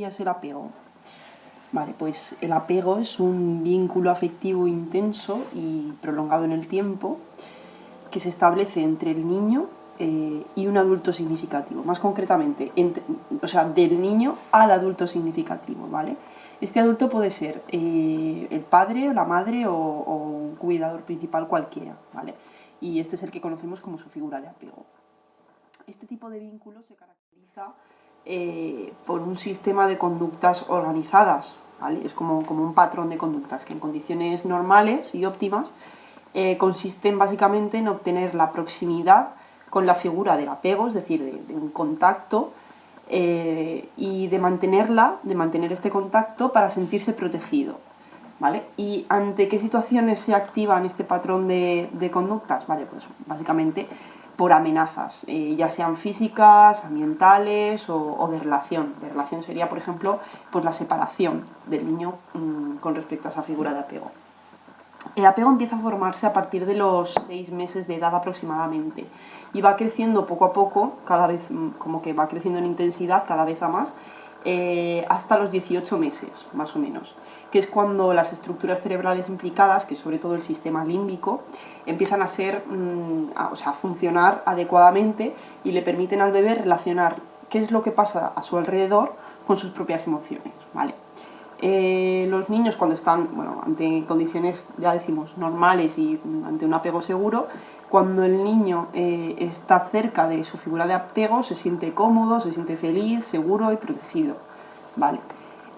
definirías el apego? Vale, pues el apego es un vínculo afectivo intenso y prolongado en el tiempo que se establece entre el niño y un adulto significativo. Más concretamente, o sea, del niño al adulto significativo, ¿vale? Este adulto puede ser el padre o la madre o un cuidador principal cualquiera, ¿vale? Y este es el que conocemos como su figura de apego. Este tipo de vínculo se caracteriza por un sistema de conductas organizadas, ¿vale? Es como un patrón de conductas que en condiciones normales y óptimas consisten básicamente en obtener la proximidad con la figura del apego, es decir, de un contacto, y de mantener este contacto para sentirse protegido, ¿vale? ¿Y ante qué situaciones se activan este patrón de conductas? Vale, pues básicamente por amenazas, ya sean físicas, ambientales o de relación. De relación sería, por ejemplo, pues la separación del niño con respecto a esa figura de apego. El apego empieza a formarse a partir de los 6 meses de edad aproximadamente y va creciendo poco a poco, cada vez como que va creciendo en intensidad cada vez a más, hasta los 18 meses, más o menos, que es cuando las estructuras cerebrales implicadas, que es sobre todo el sistema límbico, empiezan a a funcionar adecuadamente y le permiten al bebé relacionar qué es lo que pasa a su alrededor con sus propias emociones, ¿vale? Los niños cuando están ante condiciones, ya decimos, normales y ante un apego seguro, cuando el niño está cerca de su figura de apego se siente cómodo, se siente feliz, seguro y protegido, ¿vale?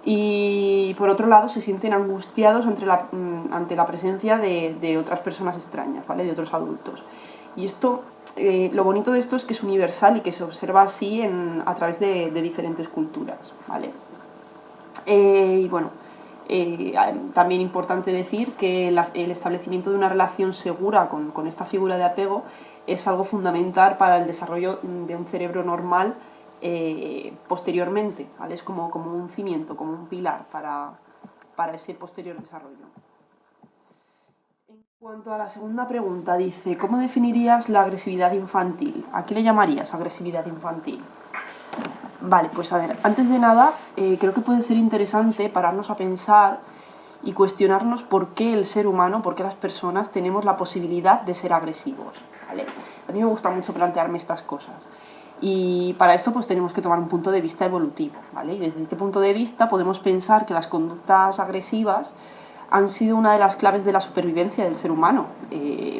Y por otro lado se sienten angustiados ante la presencia de otras personas extrañas, ¿vale? De otros adultos. Y esto, lo bonito de esto es que es universal y que se observa así a través de diferentes culturas, ¿vale? Y bueno, también importante decir que el establecimiento de una relación segura con esta figura de apego es algo fundamental para el desarrollo de un cerebro normal posteriormente, ¿vale? Es como un cimiento, como un pilar para ese posterior desarrollo. En cuanto a la segunda pregunta, dice, ¿cómo definirías la agresividad infantil? ¿A qué le llamarías agresividad infantil? Vale, pues a ver, antes de nada, creo que puede ser interesante pararnos a pensar y cuestionarnos por qué el ser humano, por qué las personas tenemos la posibilidad de ser agresivos, ¿vale? A mí me gusta mucho plantearme estas cosas. Y para esto pues tenemos que tomar un punto de vista evolutivo, ¿vale? Y desde este punto de vista podemos pensar que las conductas agresivas han sido una de las claves de la supervivencia del ser humano,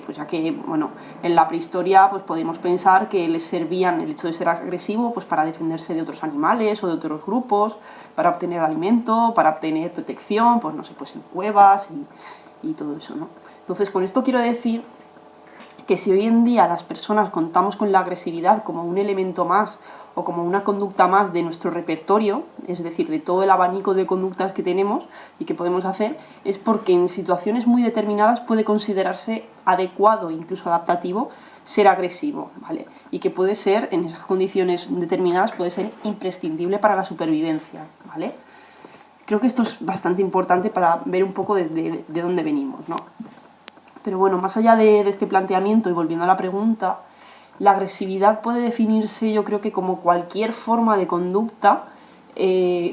pues ya que, bueno, en la prehistoria pues podemos pensar que les servían el hecho de ser agresivo pues para defenderse de otros animales o de otros grupos, para obtener alimento, para obtener protección, pues no sé, pues en cuevas y todo eso, ¿no? Entonces con esto quiero decir que si hoy en día las personas contamos con la agresividad como un elemento más o como una conducta más de nuestro repertorio, es decir, de todo el abanico de conductas que tenemos y que podemos hacer, es porque en situaciones muy determinadas puede considerarse adecuado, incluso adaptativo, ser agresivo, ¿vale? Y que puede ser, en esas condiciones determinadas, puede ser imprescindible para la supervivencia, ¿vale? Creo que esto es bastante importante para ver un poco de dónde venimos, ¿no? Pero bueno, más allá de este planteamiento y volviendo a la pregunta, la agresividad puede definirse, yo creo que como cualquier forma de conducta,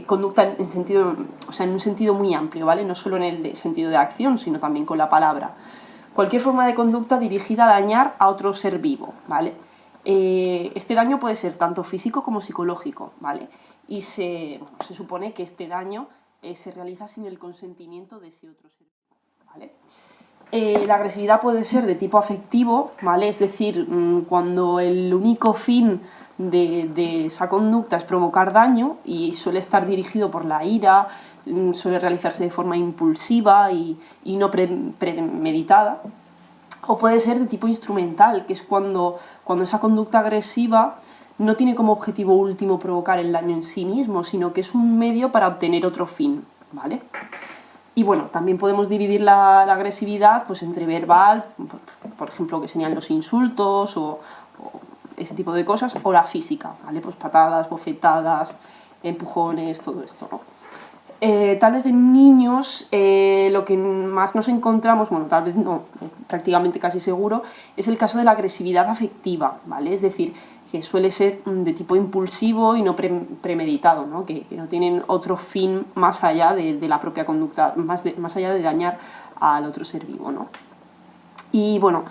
conducta en un sentido muy amplio, ¿vale? No solo en el sentido de acción, sino también con la palabra. Cualquier forma de conducta dirigida a dañar a otro ser vivo, ¿vale? Este daño puede ser tanto físico como psicológico, ¿vale? Y se supone que este daño se realiza sin el consentimiento de ese otro ser vivo, ¿vale? La agresividad puede ser de tipo afectivo, ¿vale? Es decir, cuando el único fin de esa conducta es provocar daño y suele estar dirigido por la ira, suele realizarse de forma impulsiva y no premeditada. O puede ser de tipo instrumental, que es cuando esa conducta agresiva no tiene como objetivo último provocar el daño en sí mismo, sino que es un medio para obtener otro fin, ¿vale? Y bueno, también podemos dividir la agresividad pues, entre verbal, por ejemplo, que serían los insultos o ese tipo de cosas, o la física, ¿vale? Pues patadas, bofetadas, empujones, todo esto, ¿no? Tal vez en niños lo que más nos encontramos, bueno, tal vez no, prácticamente casi seguro, es el caso de la agresividad afectiva, ¿vale? Es decir, que suele ser de tipo impulsivo y no premeditado, ¿no? Que no tienen otro fin más allá de la propia conducta, más allá de dañar al otro ser vivo, ¿no? Y bueno,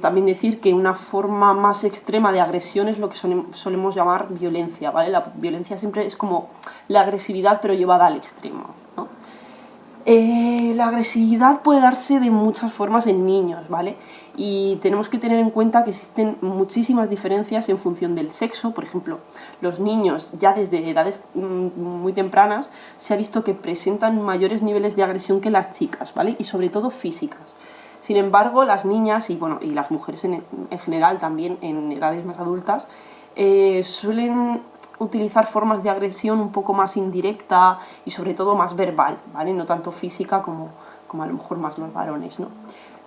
también decir que una forma más extrema de agresión es lo que solemos llamar violencia, ¿vale? La violencia siempre es como la agresividad pero llevada al extremo, ¿no? La agresividad puede darse de muchas formas en niños, ¿vale? Y tenemos que tener en cuenta que existen muchísimas diferencias en función del sexo. Por ejemplo, los niños ya desde edades muy tempranas se ha visto que presentan mayores niveles de agresión que las chicas, ¿vale? Y sobre todo físicas. Sin embargo, las niñas y las mujeres en general también en edades más adultas suelen utilizar formas de agresión un poco más indirecta y sobre todo más verbal, ¿vale? No tanto física como a lo mejor más los varones, ¿no?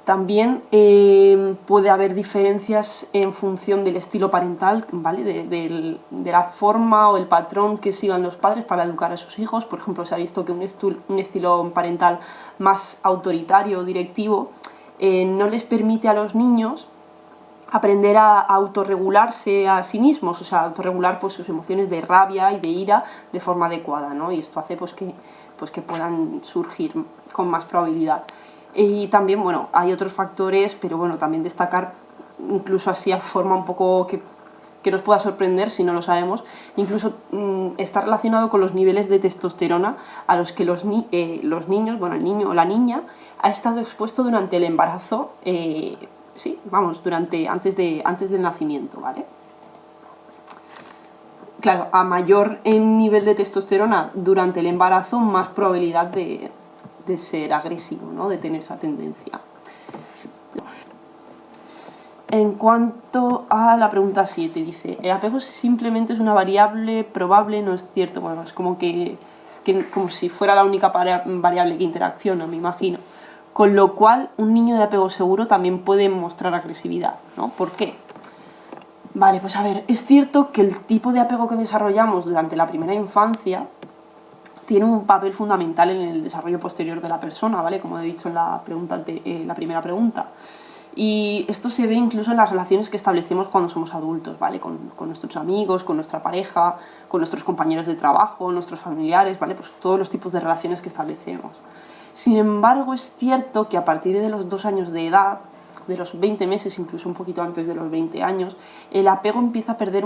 También puede haber diferencias en función del estilo parental, ¿vale? De la forma o el patrón que sigan los padres para educar a sus hijos. Por ejemplo, se ha visto que un estilo parental más autoritario o directivo no les permite a los niños aprender a autorregularse a sí mismos, o sea, autorregular pues, sus emociones de rabia y de ira de forma adecuada, ¿no? Y esto hace pues, que puedan surgir con más probabilidad. Y también, bueno, hay otros factores, pero bueno, también destacar, incluso así a forma un poco que nos pueda sorprender si no lo sabemos, incluso está relacionado con los niveles de testosterona a los que los niños, bueno, el niño o la niña ha estado expuesto durante el embarazo, sí, vamos, antes del nacimiento, ¿vale? Claro, a mayor nivel de testosterona durante el embarazo, más probabilidad de ser agresivo, ¿no? De tener esa tendencia. En cuanto a la pregunta 7, dice, el apego simplemente es una variable probable, no es cierto, bueno, es como como si fuera la única variable que interacciona, me imagino. Con lo cual, un niño de apego seguro también puede mostrar agresividad, ¿no? ¿Por qué? Vale, pues a ver, es cierto que el tipo de apego que desarrollamos durante la primera infancia tiene un papel fundamental en el desarrollo posterior de la persona, ¿vale? Como he dicho en la primera pregunta. Y esto se ve incluso en las relaciones que establecemos cuando somos adultos, ¿vale? Con nuestros amigos, con nuestra pareja, con nuestros compañeros de trabajo, nuestros familiares, ¿vale? Pues todos los tipos de relaciones que establecemos. Sin embargo, es cierto que a partir de los 2 años de edad, de los 20 meses, incluso un poquito antes de los 20 años, el apego empieza a perder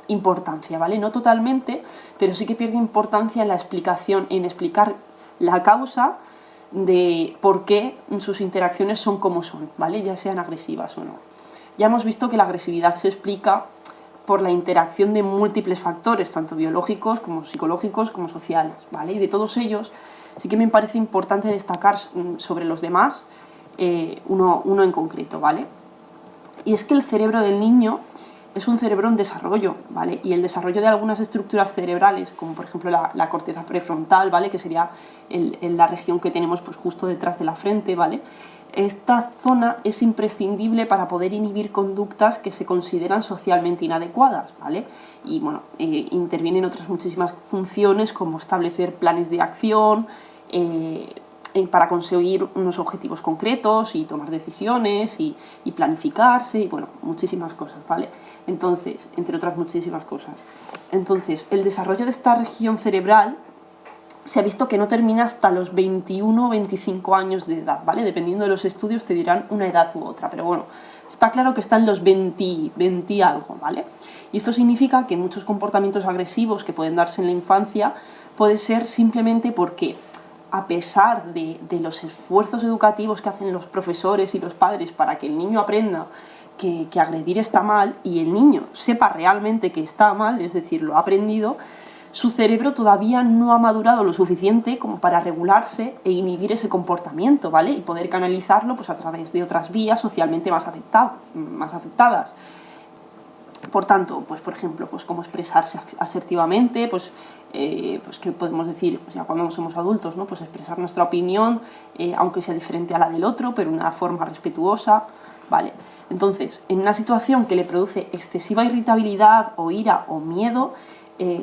importancia, ¿vale? No totalmente, pero sí que pierde importancia en la explicación, en explicar la causa de por qué sus interacciones son como son, ¿vale? Ya sean agresivas o no. Ya hemos visto que la agresividad se explica por la interacción de múltiples factores, tanto biológicos como psicológicos como sociales, ¿vale? Y de todos ellos sí que me parece importante destacar sobre los demás uno en concreto, ¿vale? Y es que el cerebro del niño es un cerebro en desarrollo, ¿vale? Y el desarrollo de algunas estructuras cerebrales, como por ejemplo la corteza prefrontal, ¿vale? Que sería la región que tenemos pues, justo detrás de la frente, ¿vale? Esta zona es imprescindible para poder inhibir conductas que se consideran socialmente inadecuadas, ¿vale? Y bueno, intervienen otras muchísimas funciones como establecer planes de acción, para conseguir unos objetivos concretos y tomar decisiones y planificarse y bueno, muchísimas cosas, ¿vale? Entonces, entre otras muchísimas cosas. Entonces, el desarrollo de esta región cerebral se ha visto que no termina hasta los 21 o 25 años de edad, ¿vale? Dependiendo de los estudios te dirán una edad u otra, pero bueno, está claro que está en los 20 algo, ¿vale? Y esto significa que muchos comportamientos agresivos que pueden darse en la infancia puede ser simplemente porque a pesar de los esfuerzos educativos que hacen los profesores y los padres para que el niño aprenda que agredir está mal y el niño sepa realmente que está mal, es decir, lo ha aprendido, su cerebro todavía no ha madurado lo suficiente como para regularse e inhibir ese comportamiento, ¿vale? Y poder canalizarlo pues, a través de otras vías socialmente más aceptadas. Por tanto, pues por ejemplo, pues cómo expresarse asertivamente, pues qué podemos decir, pues ya cuando somos adultos, ¿no? Pues expresar nuestra opinión, aunque sea diferente a la del otro, pero de una forma respetuosa, ¿vale? Entonces, en una situación que le produce excesiva irritabilidad o ira o miedo,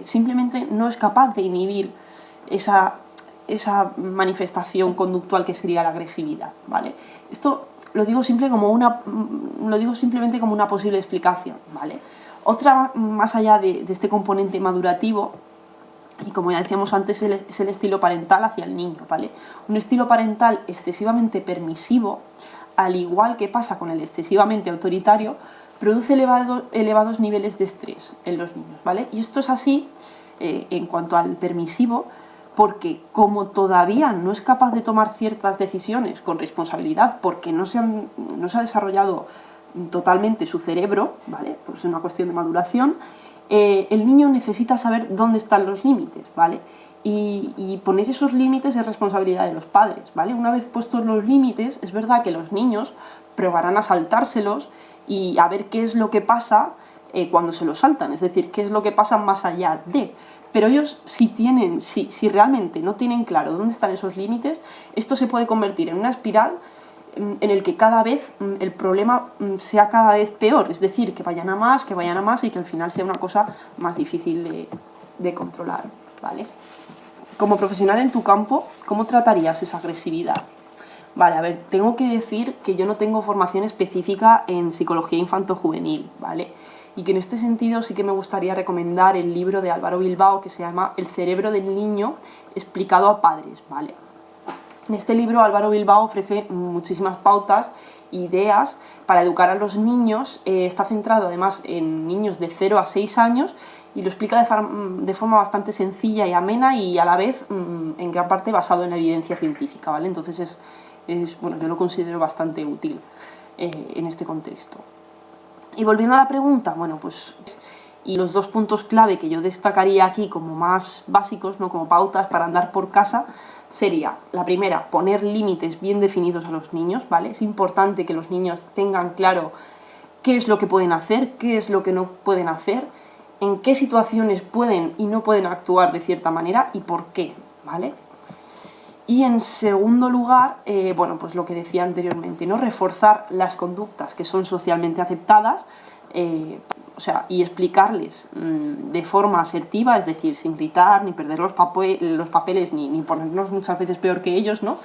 simplemente no es capaz de inhibir esa manifestación conductual que sería la agresividad, ¿vale? Esto lo digo simplemente como una posible explicación, ¿vale? Otra, más allá de este componente madurativo, y como ya decíamos antes, es el estilo parental hacia el niño, ¿vale? Un estilo parental excesivamente permisivo, al igual que pasa con el excesivamente autoritario, produce elevados niveles de estrés en los niños, ¿vale? Y esto es así en cuanto al permisivo, porque como todavía no es capaz de tomar ciertas decisiones con responsabilidad, porque no se ha desarrollado totalmente su cerebro, ¿vale? Pues es una cuestión de maduración, el niño necesita saber dónde están los límites, ¿vale? Y poner esos límites es responsabilidad de los padres, ¿vale? Una vez puestos los límites, es verdad que los niños probarán a saltárselos y a ver qué es lo que pasa cuando se los saltan, es decir, qué es lo que pasa más allá de... Pero ellos, si realmente no tienen claro dónde están esos límites, esto se puede convertir en una espiral en el que cada vez el problema sea cada vez peor, es decir, que vayan a más y que al final sea una cosa más difícil de controlar, ¿vale? Como profesional en tu campo, ¿cómo tratarías esa agresividad? Vale, a ver, tengo que decir que yo no tengo formación específica en psicología infanto-juvenil, ¿vale? Y que en este sentido sí que me gustaría recomendar el libro de Álvaro Bilbao que se llama El cerebro del niño explicado a padres, ¿vale? En este libro Álvaro Bilbao ofrece muchísimas pautas e ideas para educar a los niños, está centrado además en niños de 0 a 6 años y lo explica de forma bastante sencilla y amena y a la vez en gran parte basado en la evidencia científica, ¿vale? Entonces bueno, yo lo considero bastante útil en este contexto. Y volviendo a la pregunta, bueno, pues... Y los dos puntos clave que yo destacaría aquí como más básicos, ¿no? Como pautas para andar por casa, sería, la primera, poner límites bien definidos a los niños, ¿vale? Es importante que los niños tengan claro qué es lo que pueden hacer, qué es lo que no pueden hacer, en qué situaciones pueden y no pueden actuar de cierta manera y por qué, ¿vale? Y en segundo lugar, bueno, pues lo que decía anteriormente, ¿no? Reforzar las conductas que son socialmente aceptadas, o sea, y explicarles de forma asertiva, es decir, sin gritar, ni perder los papeles, ni ponernos muchas veces peor que ellos, ¿no?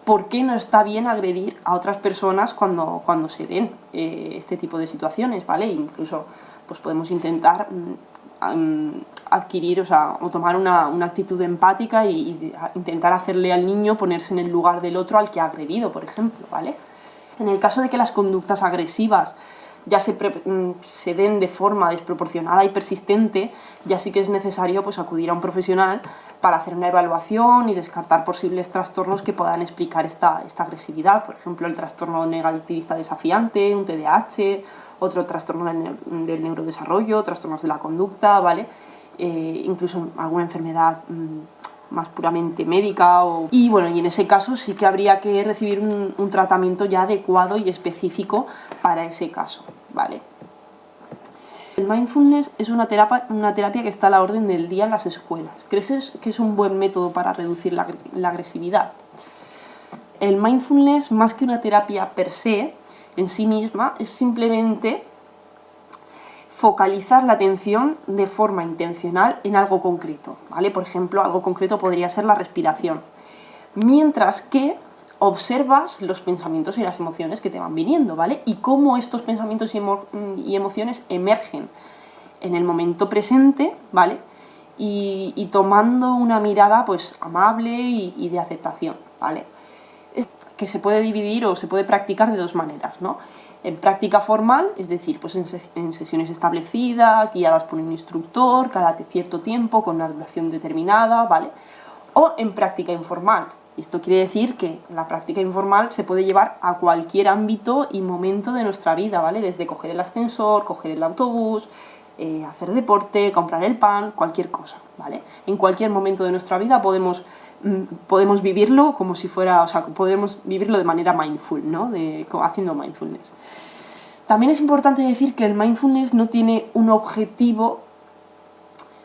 ¿Por qué no está bien agredir a otras personas cuando se den este tipo de situaciones, ¿vale? Incluso pues podemos intentar adquirir, o tomar una actitud empática y intentar hacerle al niño ponerse en el lugar del otro al que ha agredido, por ejemplo, ¿vale? En el caso de que las conductas agresivas ya se den de forma desproporcionada y persistente, ya sí que es necesario pues acudir a un profesional para hacer una evaluación y descartar posibles trastornos que puedan explicar esta agresividad, por ejemplo el trastorno negativista desafiante, un TDAH, otro trastorno del neurodesarrollo, trastornos de la conducta, ¿vale? Incluso alguna enfermedad más puramente médica y bueno, y en ese caso sí que habría que recibir un tratamiento ya adecuado y específico para ese caso, ¿vale? El mindfulness es una terapia que está a la orden del día en las escuelas. ¿Crees que es un buen método para reducir la agresividad? El mindfulness, más que una terapia per se, en sí misma, es simplemente focalizar la atención de forma intencional en algo concreto, ¿vale? Por ejemplo, algo concreto podría ser la respiración, mientras que observas los pensamientos y las emociones que te van viniendo, ¿vale? Y cómo estos pensamientos y emociones emergen en el momento presente, ¿vale? Y tomando una mirada pues amable y de aceptación, ¿vale? Que se puede dividir o se puede practicar de dos maneras, ¿no? En práctica formal, es decir, pues en sesiones establecidas, guiadas por un instructor, cada cierto tiempo, con una duración determinada, ¿vale? O en práctica informal. Esto quiere decir que la práctica informal se puede llevar a cualquier ámbito y momento de nuestra vida, ¿vale? Desde coger el ascensor, coger el autobús, hacer deporte, comprar el pan, cualquier cosa, ¿vale? En cualquier momento de nuestra vida podemos vivirlo como si fuera, o sea, podemos vivirlo de manera mindful, ¿no? Haciendo mindfulness. También es importante decir que el mindfulness no tiene un objetivo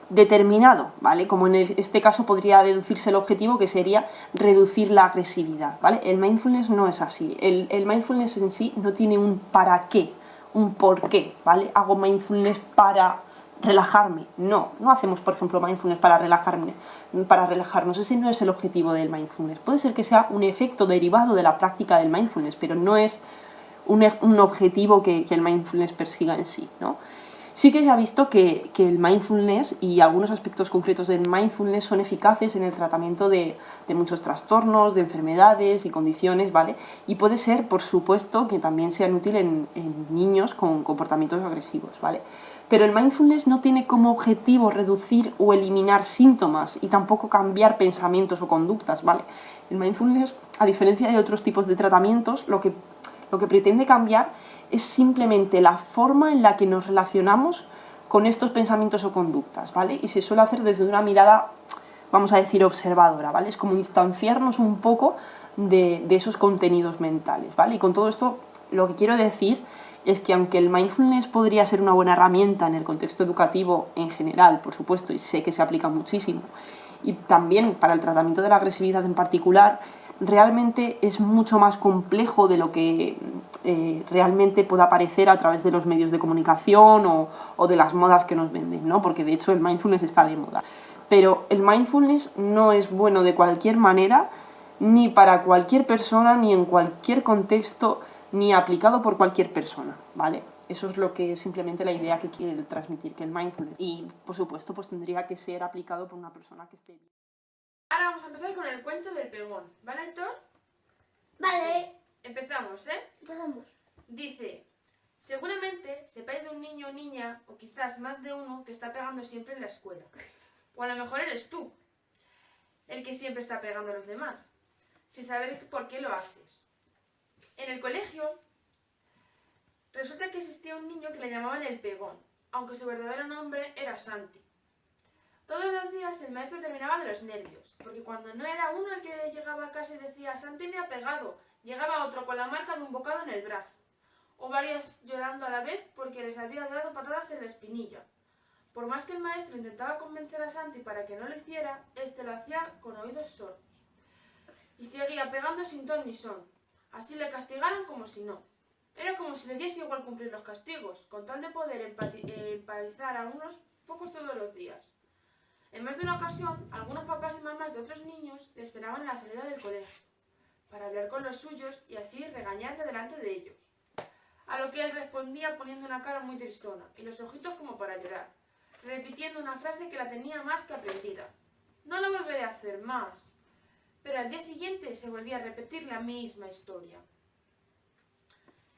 determinado, ¿vale? Como en este caso podría deducirse el objetivo, que sería reducir la agresividad, ¿vale? El mindfulness no es así. El mindfulness en sí no tiene un para qué, un por qué, ¿vale? Hago mindfulness para relajarme. No hacemos, por ejemplo, mindfulness para relajarnos. Ese no es el objetivo del mindfulness. Puede ser que sea un efecto derivado de la práctica del mindfulness, pero no es un objetivo que el mindfulness persiga en sí, ¿no? Sí que se ha visto que el mindfulness y algunos aspectos concretos del mindfulness son eficaces en el tratamiento de muchos trastornos, de enfermedades y condiciones, ¿vale? Y puede ser, por supuesto, que también sean útiles en niños con comportamientos agresivos, ¿vale? Pero el mindfulness no tiene como objetivo reducir o eliminar síntomas y tampoco cambiar pensamientos o conductas, ¿vale? El mindfulness, a diferencia de otros tipos de tratamientos, lo que pretende cambiar es simplemente la forma en la que nos relacionamos con estos pensamientos o conductas, ¿vale? Y se suele hacer desde una mirada, vamos a decir, observadora, ¿vale? Es como instanciarnos un poco de esos contenidos mentales, ¿vale? Y con todo esto, lo que quiero decir es que aunque el mindfulness podría ser una buena herramienta en el contexto educativo en general, por supuesto, y sé que se aplica muchísimo, y también para el tratamiento de la agresividad en particular, realmente es mucho más complejo de lo que realmente pueda parecer a través de los medios de comunicación o de las modas que nos venden, ¿no? Porque de hecho el mindfulness está de moda. Pero el mindfulness no es bueno de cualquier manera, ni para cualquier persona, ni en cualquier contexto, ni aplicado por cualquier persona, ¿vale? Eso es lo que simplemente la idea que quiere transmitir, que el mindfulness. Y, por supuesto, pues tendría que ser aplicado por una persona que esté bien. Ahora vamos a empezar con el cuento del pegón, ¿vale, Héctor? Vale, Empezamos, ¿eh? empezamos. Dice, seguramente sepáis de un niño o niña, o quizás más de uno, que está pegando siempre en la escuela. O a lo mejor eres tú, el que siempre está pegando a los demás, sin saber por qué lo haces. En el colegio, resulta que existía un niño que le llamaban el pegón, aunque su verdadero nombre era Santi. Todos los días el maestro terminaba de los nervios, porque cuando no era uno el que llegaba a casa y decía «Santi me ha pegado», llegaba otro con la marca de un bocado en el brazo, o varias llorando a la vez porque les había dado patadas en la espinilla. Por más que el maestro intentaba convencer a Santi para que no lo hiciera, este lo hacía con oídos sordos. Y seguía pegando sin ton ni son. Así le castigaron como si no. Era como si le diese igual cumplir los castigos, con tal de poder empatizar a unos pocos todos los días. En más de una ocasión, algunos papás y mamás de otros niños le esperaban a la salida del colegio, para hablar con los suyos y así regañarle delante de ellos. A lo que él respondía poniendo una cara muy tristona y los ojitos como para llorar, repitiendo una frase que la tenía más que aprendida. «No lo volveré a hacer más». Pero al día siguiente se volvía a repetir la misma historia.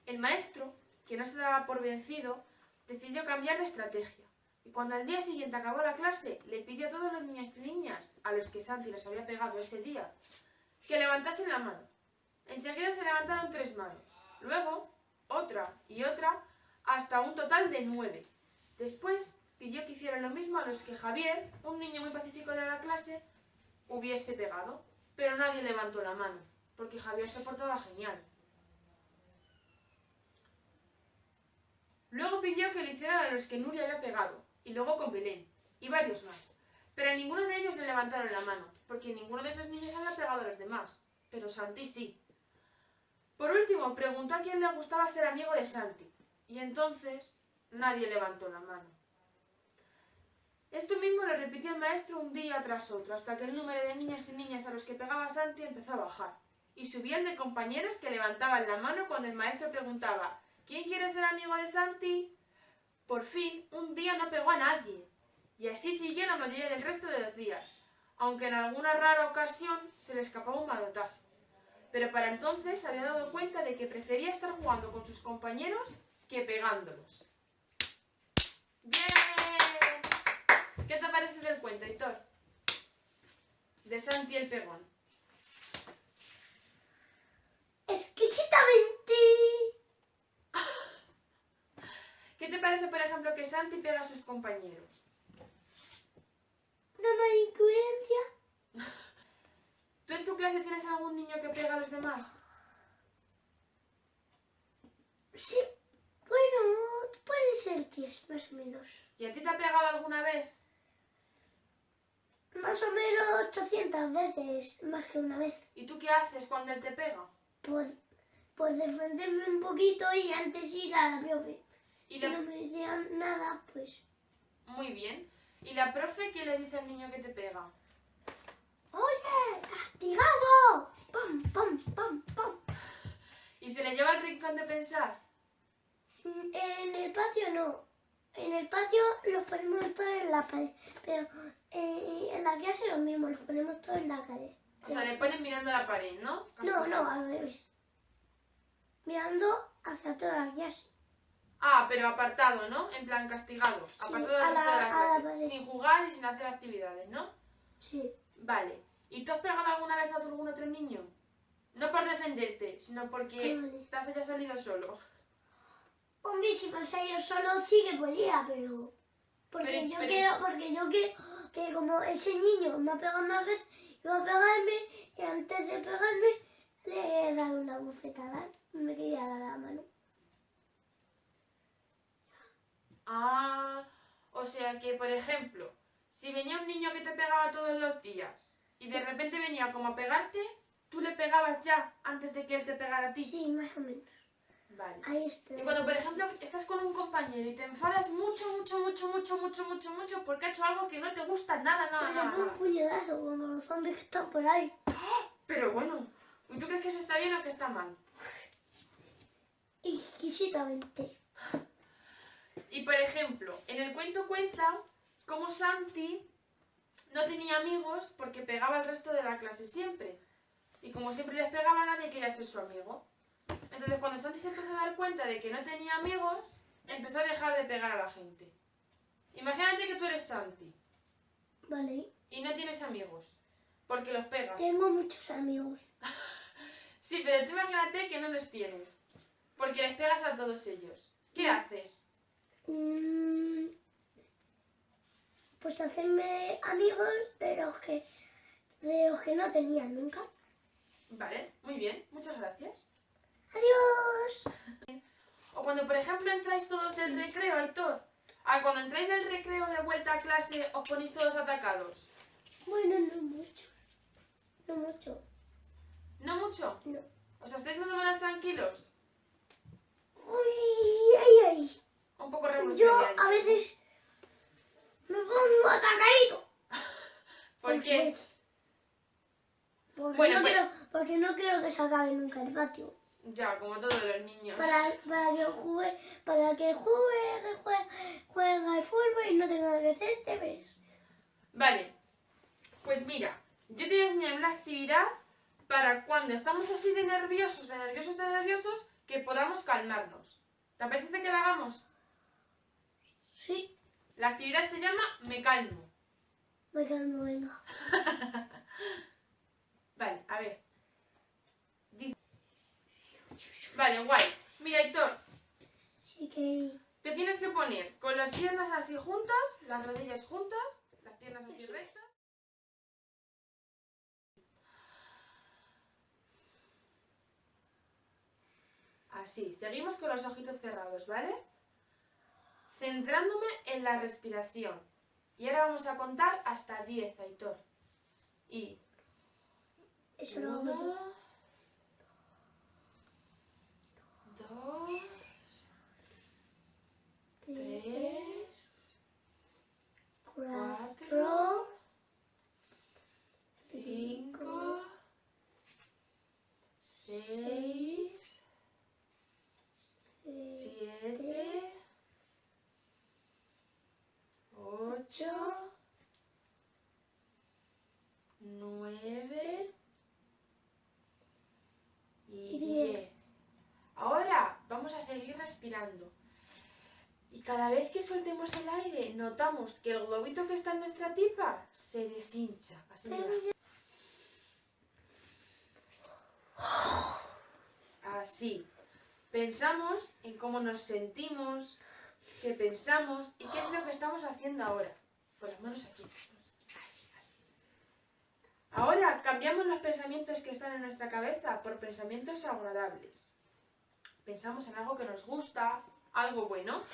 El maestro, que no se daba por vencido, decidió cambiar de estrategia. Y cuando al día siguiente acabó la clase, le pidió a todos los niños y niñas, a los que Santi les había pegado ese día, que levantasen la mano. Enseguida se levantaron 3 manos, luego otra y otra, hasta un total de 9. Después pidió que hicieran lo mismo a los que Javier, un niño muy pacífico de la clase, hubiese pegado, pero nadie levantó la mano, porque Javier se portaba genial. Luego pidió que lo hicieran a los que Nuria había pegado, y luego con Belén, y varios más. Pero a ninguno de ellos le levantaron la mano, porque ninguno de esos niños había pegado a los demás, pero Santi sí. Por último, preguntó a quién le gustaba ser amigo de Santi, y entonces nadie levantó la mano. Esto mismo lo repitió el maestro un día tras otro, hasta que el número de niños y niñas a los que pegaba Santi empezó a bajar, y subía el de compañeros que levantaban la mano cuando el maestro preguntaba «¿Quién quiere ser amigo de Santi?». Por fin, un día no pegó a nadie, y así siguió la mayoría del resto de los días, aunque en alguna rara ocasión se le escapaba un manotazo. Pero para entonces se había dado cuenta de que prefería estar jugando con sus compañeros que pegándolos. ¡Bien! ¿Qué te parece del cuento, Héctor? De Santi el pegón. Exquisitamente. ¿Qué te parece, por ejemplo, que Santi pega a sus compañeros? Una mala incoherencia. ¿Tú en tu clase tienes algún niño que pega a los demás? Sí, bueno, puede ser 10 más o menos. ¿Y a ti te ha pegado alguna vez? Más o menos 800 veces, más que una vez. ¿Y tú qué haces cuando él te pega? Pues defenderme un poquito y antes ir a la profe. ¿Y Si no me decían nada, pues... Muy bien. ¿Y la profe qué le dice al niño que te pega? ¡Oye, castigado! ¡Pam, pam, pam, pam! ¿Y se le lleva al rincón de pensar? En el patio no. En el patio los ponemos todos en la pared, pero en la clase lo mismo, los ponemos todos en la calle. O sea, le ponen mirando a la pared, ¿no? No, al revés. Mirando hacia toda la clase. Ah, pero apartado, ¿no? En plan castigado. Sí, Apartado del a resto de la la clase. pared. Sin jugar y sin hacer actividades, ¿no? Sí. Vale. ¿Y tú has pegado alguna vez a algún otro niño? No por defenderte, sino porque Vale. te hayas salido solo. Hombre, si pasa yo solo sí que podía, pero... Porque yo que como ese niño me ha pegado una vez, iba a pegarme y antes de pegarme le he dado una bofetada. Me quería dar la mano. Ah, o sea que, por ejemplo, si venía un niño que te pegaba todos los días y de repente venía como a pegarte, tú le pegabas ya antes de que él te pegara a ti. Sí, más o menos. Vale. Ahí está. Y cuando, por ejemplo, estás con un compañero y te enfadas mucho porque ha hecho algo que no te gusta nada. Le pongo un puñetazo como los zombies que están por ahí. Pero bueno, ¿y tú crees que eso está bien o que está mal? Exquisitamente. Y por ejemplo, en el cuento cuenta cómo Santi no tenía amigos porque pegaba al resto de la clase siempre. Y como siempre les pegaba, nadie quería ser su amigo. Entonces cuando Santi se empezó a dar cuenta de que no tenía amigos, empezó a dejar de pegar a la gente. Imagínate que tú eres Santi Vale. y no tienes amigos, porque los pegas. Tengo muchos amigos. Sí, pero tú imagínate que no los tienes, porque les pegas a todos ellos. ¿Qué haces? Pues hacerme amigos de los que no tenía nunca. Vale, muy bien, muchas gracias. Adiós. O cuando, por ejemplo, entráis todos del recreo, Aitor. Cuando entráis del recreo de vuelta a clase, os ponéis todos atacados. Bueno, no mucho. No mucho. ¿No mucho? No. O sea, ¿estáis más o menos tranquilos? Uy, ay. Un poco Yo revolucionarios. a veces me pongo atacadito. ¿Por qué? Porque, Bueno, no pues- porque no quiero que se acabe nunca el patio. Ya, como todos los niños. Para que juegue al fútbol y no tenga que hacer deberes. Vale, pues mira, yo te voy a enseñar una actividad para cuando estamos así de nerviosos, que podamos calmarnos. ¿Te apetece que la hagamos? Sí, La actividad se llama Me calmo. me calmo, venga. Vale, a ver. Vale, guay. Mira, Héctor, Sí que... te tienes que poner con las piernas así juntas, las rodillas juntas, las piernas así rectas. Así, seguimos con los ojitos cerrados, ¿vale? Centrándome en la respiración. Y ahora vamos a contar hasta 10, Aitor. Y Eso lo hago yo. 1, 2, 3, 4, 5, 6, 7, 8, 9 y 10. Ahora vamos a seguir respirando. Y cada vez que soltemos el aire, notamos que el globito que está en nuestra tipa se deshincha. Así mira. Así. Pensamos en cómo nos sentimos, qué pensamos y qué es lo que estamos haciendo ahora. Con las manos aquí. Así. Ahora cambiamos los pensamientos que están en nuestra cabeza por pensamientos agradables. Pensamos en algo que nos gusta, algo bueno.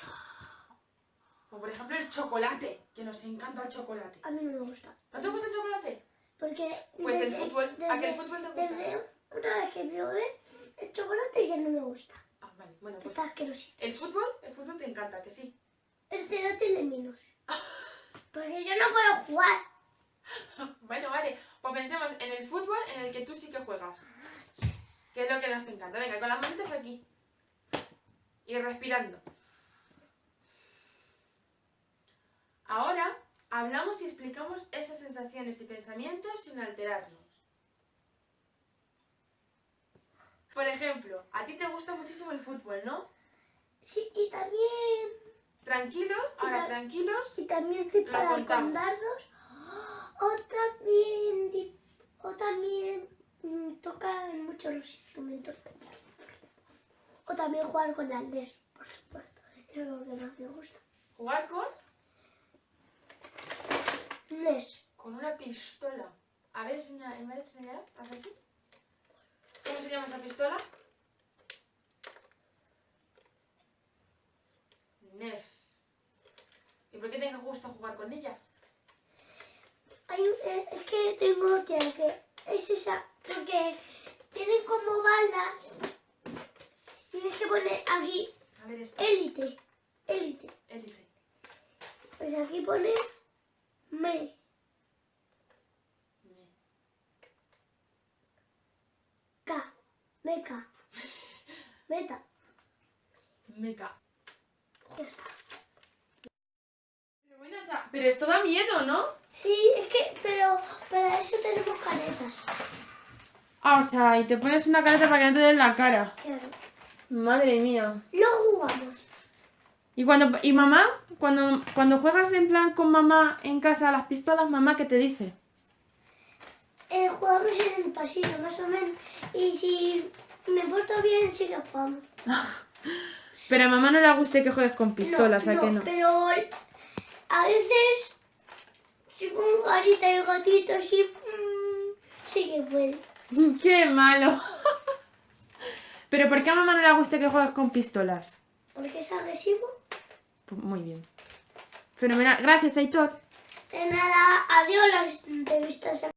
Como por ejemplo el chocolate, que nos encanta el chocolate. A mí no me gusta. ¿No te gusta el chocolate? Porque... Pues el fútbol. ¿A qué el fútbol te gusta? Desde una vez que probé el chocolate ya no me gusta. Ah, vale. Bueno, pues Está asqueroso. el fútbol te encanta, que sí. El cerote de menos. Porque yo no puedo jugar. Bueno, vale. Pues pensemos en el fútbol en el que tú sí que juegas. Que es lo que nos encanta. Venga, con las manitas aquí. Y respirando. Ahora hablamos y explicamos esas sensaciones y pensamientos sin alterarnos. Por ejemplo, a ti te gusta muchísimo el fútbol, ¿no? Sí, y también... Tranquilos, ahora tranquilos, Y también lo disparar con contamos. dardos. O también tocar mucho los instrumentos. O también jugar con el NES, por supuesto. Eso es lo que más me gusta. Jugar con NES. una pistola. A ver, enseñar, haz así. ¿Cómo se llama esa pistola? Nerf. ¿Y por qué te gusta jugar con ella? Es que tengo otra que es esa, porque tienen como balas. Tienes que poner aquí A ver esta. élite. Élite. Pues aquí pone me. K. Meca. Meta. Meca. Ya está. Pero esto da miedo, ¿no? Sí, es que, pero para eso tenemos caretas. Ah, o sea, y te pones una careta para que no te den la cara. Claro. Madre mía. Lo jugamos. Y mamá, cuando juegas en plan con mamá en casa a las pistolas, mamá, ¿qué te dice? Jugamos en el pasillo, más o menos. Y si me porto bien, sí que jugamos. Pero a mamá no le gusta que juegues con pistolas, ¿a qué no? Pero a veces, si pongo carita y gatito así, sí que puede. ¡Qué malo! ¿Pero por qué a mamá no le gusta que juegues con pistolas? Porque es agresivo. Pues muy bien. Fenomenal. Gracias, Aitor. De nada, adiós las entrevistas.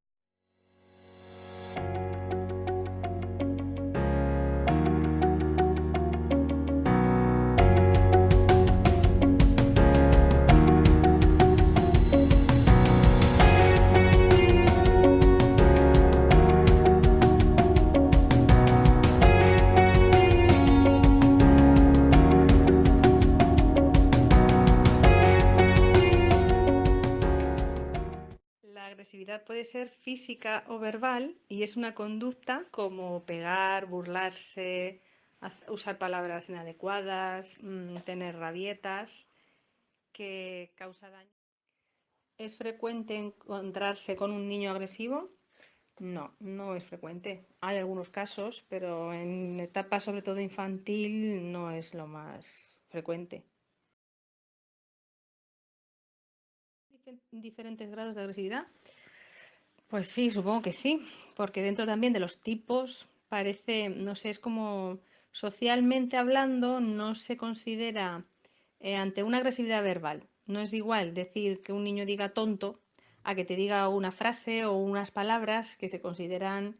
La agresividad puede ser física o verbal y es una conducta como pegar, burlarse, usar palabras inadecuadas, tener rabietas que causa daño. ¿Es frecuente encontrarse con un niño agresivo? No, no es frecuente. Hay algunos casos, pero en etapa sobre todo infantil no es lo más frecuente. ¿Diferentes grados de agresividad? Pues sí, supongo que sí, porque dentro también de los tipos parece, no sé, es como socialmente hablando no se considera ante una agresividad verbal. No es igual decir que un niño diga tonto a que te diga una frase o unas palabras que se consideran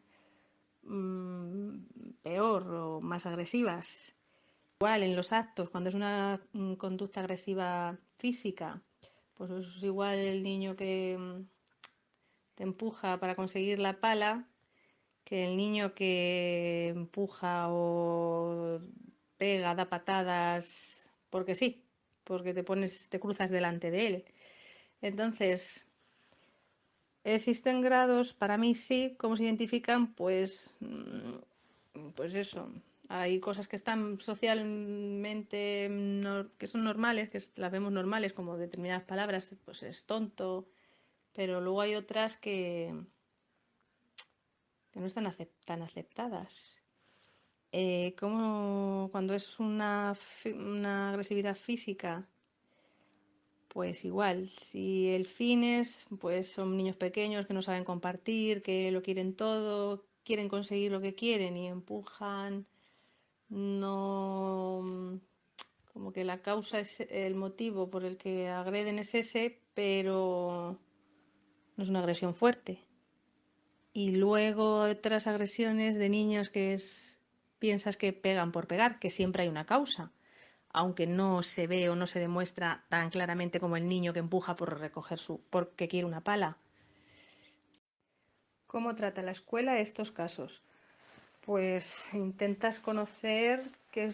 peor o más agresivas. Igual en los actos, cuando es una conducta agresiva física, pues es igual el niño que te empuja para conseguir la pala que el niño que empuja o pega, da patadas, porque sí, porque te cruzas delante de él. Entonces, ¿existen grados? Para mí sí. ¿Cómo se identifican? Pues eso. Hay cosas que están socialmente, que son normales, que las vemos normales, como determinadas palabras, pues es tonto, pero luego hay otras que no están tan aceptadas. Como cuando es una agresividad física, pues igual, si el fin es, pues son niños pequeños que no saben compartir, que lo quieren todo, quieren conseguir lo que quieren y empujan, no, como que la causa es el motivo por el que agreden es ese, pero no es una agresión fuerte. Y luego otras agresiones de niños que piensas que pegan por pegar, que siempre hay una causa, aunque no se ve o no se demuestra tan claramente como el niño que empuja porque quiere una pala. ¿Cómo trata la escuela estos casos? Pues intentas conocer qué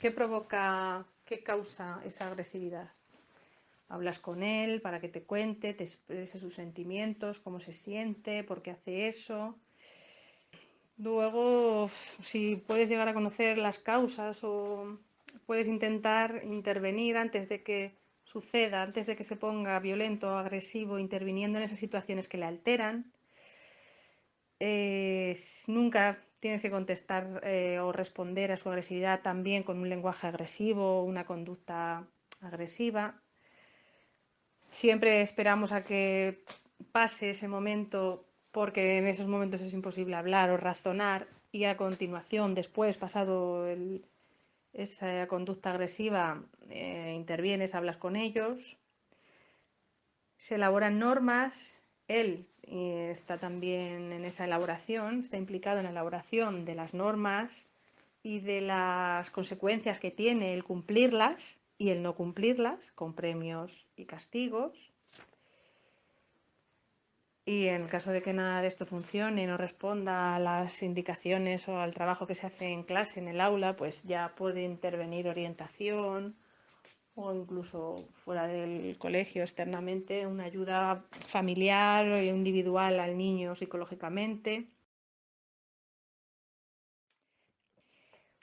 provoca, qué causa esa agresividad. Hablas con él para que te cuente, te exprese sus sentimientos, cómo se siente, por qué hace eso. Luego, si puedes llegar a conocer las causas o puedes intentar intervenir antes de que suceda, antes de que se ponga violento o agresivo, interviniendo en esas situaciones que le alteran. Nunca tienes que contestar o responder a su agresividad también con un lenguaje agresivo o una conducta agresiva. Siempre esperamos a que pase ese momento porque en esos momentos es imposible hablar o razonar y a continuación, después, pasado esa conducta agresiva, intervienes, hablas con ellos. Se elaboran normas, él está también en esa elaboración, está implicado en la elaboración de las normas y de las consecuencias que tiene el cumplirlas y el no cumplirlas, con premios y castigos. Y en el caso de que nada de esto funcione, no responda a las indicaciones o al trabajo que se hace en clase, en el aula, pues ya puede intervenir orientación o incluso fuera del colegio, externamente, una ayuda familiar o individual al niño psicológicamente.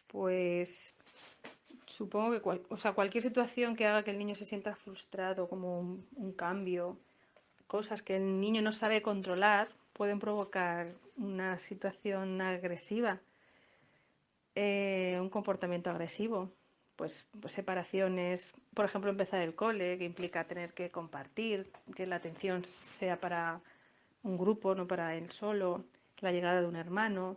Pues supongo que cualquier situación que haga que el niño se sienta frustrado, como un cambio, cosas que el niño no sabe controlar, pueden provocar una situación agresiva, un comportamiento agresivo. Pues separaciones, por ejemplo, empezar el cole, que implica tener que compartir, que la atención sea para un grupo, no para él solo, la llegada de un hermano,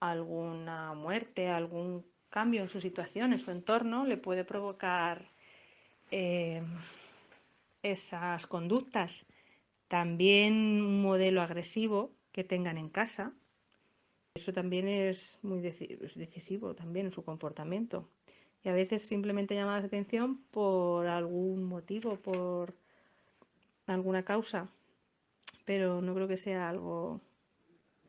alguna muerte, algún cambio en su situación, en su entorno, le puede provocar esas conductas. También un modelo agresivo que tengan en casa. Eso también es muy decisivo también en su comportamiento. Y a veces simplemente llama la atención por algún motivo, por alguna causa, pero no creo que sea algo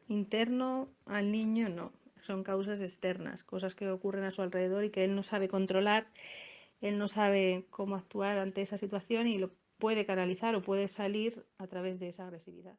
interno al niño, no. Son causas externas, cosas que ocurren a su alrededor y que él no sabe controlar, él no sabe cómo actuar ante esa situación y lo puede canalizar o puede salir a través de esa agresividad.